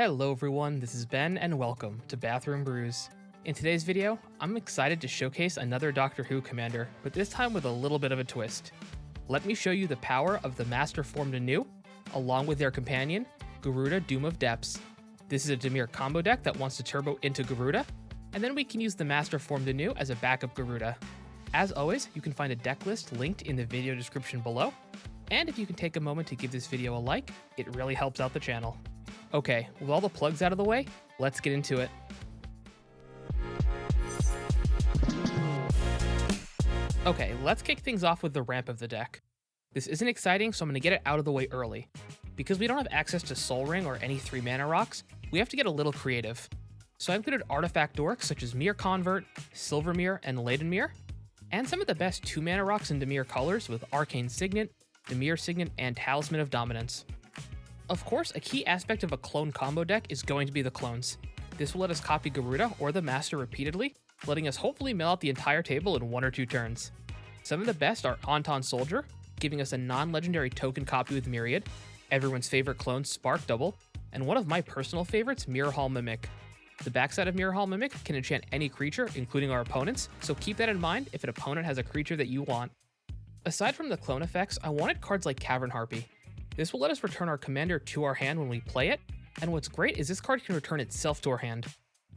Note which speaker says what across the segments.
Speaker 1: Hello everyone, this is Ben and welcome to BathroomBrews. In today's video, I'm excited to showcase another Doctor Who commander, but this time with a little bit of a twist. Let me show you the power of the Master formed Anew, along with their companion, Gyruda Doom of Depths. This is a Dimir combo deck that wants to turbo into Gyruda, and then we can use the Master formed Anew as a backup Gyruda. As always, you can find a deck list linked in the video description below, and if you can take a moment to give this video a like, it really helps out the channel. Okay, with all the plugs out of the way, let's get into it. Okay, let's kick things off with the ramp of the deck. This isn't exciting, so I'm going to get it out of the way early. Because we don't have access to Soul Ring or any 3 mana rocks, we have to get a little creative. So I included artifact dorks such as Mirror Convert, Silvermere, and Leidenmere, and some of the best 2 mana rocks in Dimir colors with Arcane Signet, Dimir Signet, and Talisman of Dominance. Of course, a key aspect of a clone combo deck is going to be the clones. This will let us copy Gyruda or the Master repeatedly, letting us hopefully mill out the entire table in 1 or 2 turns. Some of the best are Anton Soldier, giving us a non-legendary token copy with Myriad, everyone's favorite clone Spark Double, and one of my personal favorites, Mirror Hall Mimic. The backside of Mirror Hall Mimic can enchant any creature, including our opponents, so keep that in mind if an opponent has a creature that you want. Aside from the clone effects, I wanted cards like Cavern Harpy. This will let us return our commander to our hand when we play it, and what's great is this card can return itself to our hand,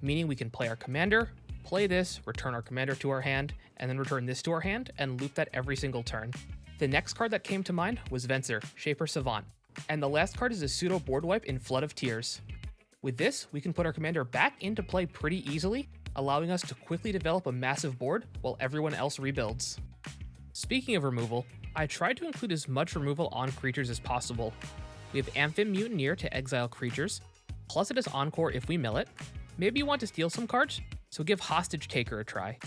Speaker 1: meaning we can play our commander, play this, return our commander to our hand, and then return this to our hand, and loop that every single turn. The next card that came to mind was Venser, Shaper Savant, and the last card is a pseudo board wipe in Flood of Tears. With this, we can put our commander back into play pretty easily, allowing us to quickly develop a massive board while everyone else rebuilds. Speaking of removal, I tried to include as much removal on creatures as possible. We have Amphib Mutineer to exile creatures, plus it is Encore if we mill it. Maybe you want to steal some cards, so give Hostage Taker a try.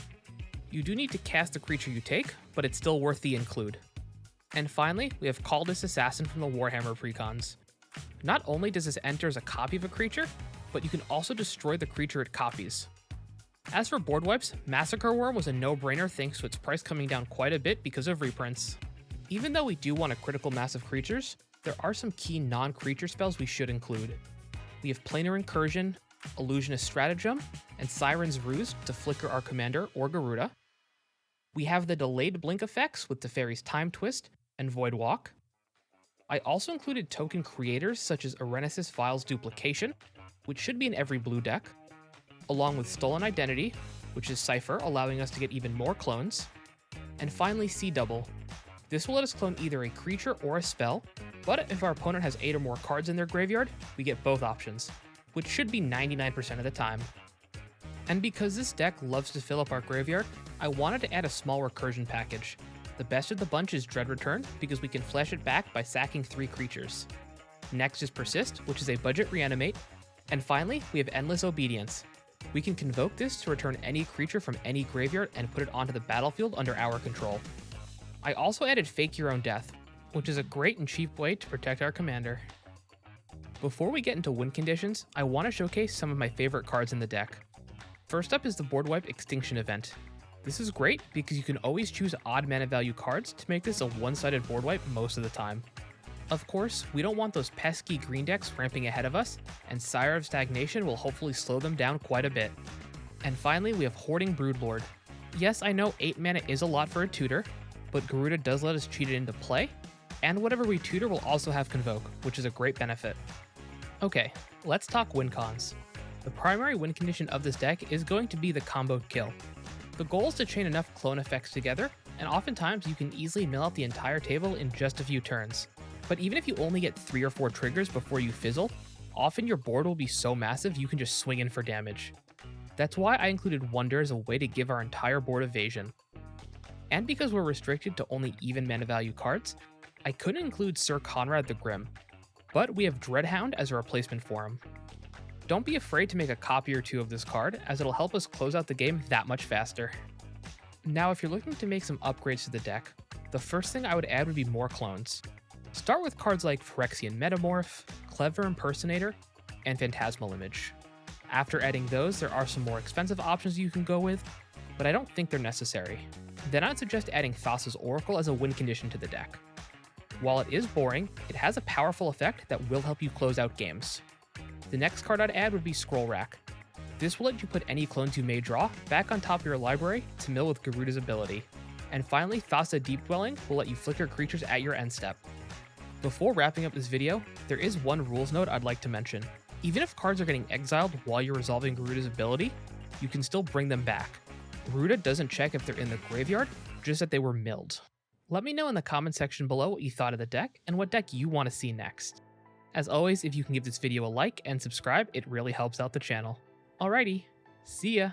Speaker 1: You do need to cast the creature you take, but it's still worth the include. And finally, we have Kaldis Assassin from the Warhammer precons. Not only does this enter as a copy of a creature, but you can also destroy the creature it copies. As for board wipes, Massacre Worm was a no-brainer thanks to its price coming down quite a bit because of reprints. Even though we do want to critical massive creatures, there are some key non-creature spells we should include. We have Planar Incursion, Illusionist Stratagem, and Siren's Ruse to flicker our commander or Gyruda. We have the delayed blink effects with Teferi's Time Twist and Void Walk. I also included token creators such as Arenesis Vial's Duplication, which should be in every blue deck, along with Stolen Identity, which is Cypher, allowing us to get even more clones, and finally C-Double. This will let us clone either a creature or a spell, but if our opponent has 8 or more cards in their graveyard, we get both options, which should be 99% of the time. And because this deck loves to fill up our graveyard, I wanted to add a small recursion package. The best of the bunch is Dread Return, because we can flash it back by sacking 3 creatures. Next is Persist, which is a budget reanimate, and finally, we have Endless Obedience. We can convoke this to return any creature from any graveyard and put it onto the battlefield under our control. I also added Fake Your Own Death, which is a great and cheap way to protect our commander. Before we get into win conditions, I want to showcase some of my favorite cards in the deck. First up is the Board Wipe Extinction event. This is great because you can always choose odd mana value cards to make this a one-sided board wipe most of the time. Of course, we don't want those pesky green decks ramping ahead of us, and Sire of Stagnation will hopefully slow them down quite a bit. And finally, we have Hoarding Broodlord. Yes, I know 8 mana is a lot for a tutor, but Gyruda does let us cheat it into play, and whatever we tutor will also have Convoke, which is a great benefit. Okay, let's talk win cons. The primary win condition of this deck is going to be the combo kill. The goal is to chain enough clone effects together, and oftentimes you can easily mill out the entire table in just a few turns. But even if you only get 3 or 4 triggers before you fizzle, often your board will be so massive you can just swing in for damage. That's why I included Wonder as a way to give our entire board evasion. And because we're restricted to only even mana value cards, I couldn't include Sir Conrad the Grim, but we have Dreadhound as a replacement for him. Don't be afraid to make a copy or 2 of this card, as it'll help us close out the game that much faster. Now, if you're looking to make some upgrades to the deck, the first thing I would add would be more clones. Start with cards like Phyrexian Metamorph, Clever Impersonator, and Phantasmal Image. After adding those, there are some more expensive options you can go with, but I don't think they're necessary. Then I'd suggest adding Thassa's Oracle as a win condition to the deck. While it is boring, it has a powerful effect that will help you close out games. The next card I'd add would be Scroll Rack. This will let you put any clones you may draw back on top of your library to mill with Gyruda's ability. And finally, Thassa Deep Dwelling will let you flicker creatures at your end step. Before wrapping up this video, there is one rules note I'd like to mention. Even if cards are getting exiled while you're resolving Gyruda's ability, you can still bring them back. Gyruda doesn't check if they're in the graveyard, just that they were milled. Let me know in the comment section below what you thought of the deck and what deck you want to see next. As always, if you can give this video a like and subscribe, it really helps out the channel. Alrighty, see ya!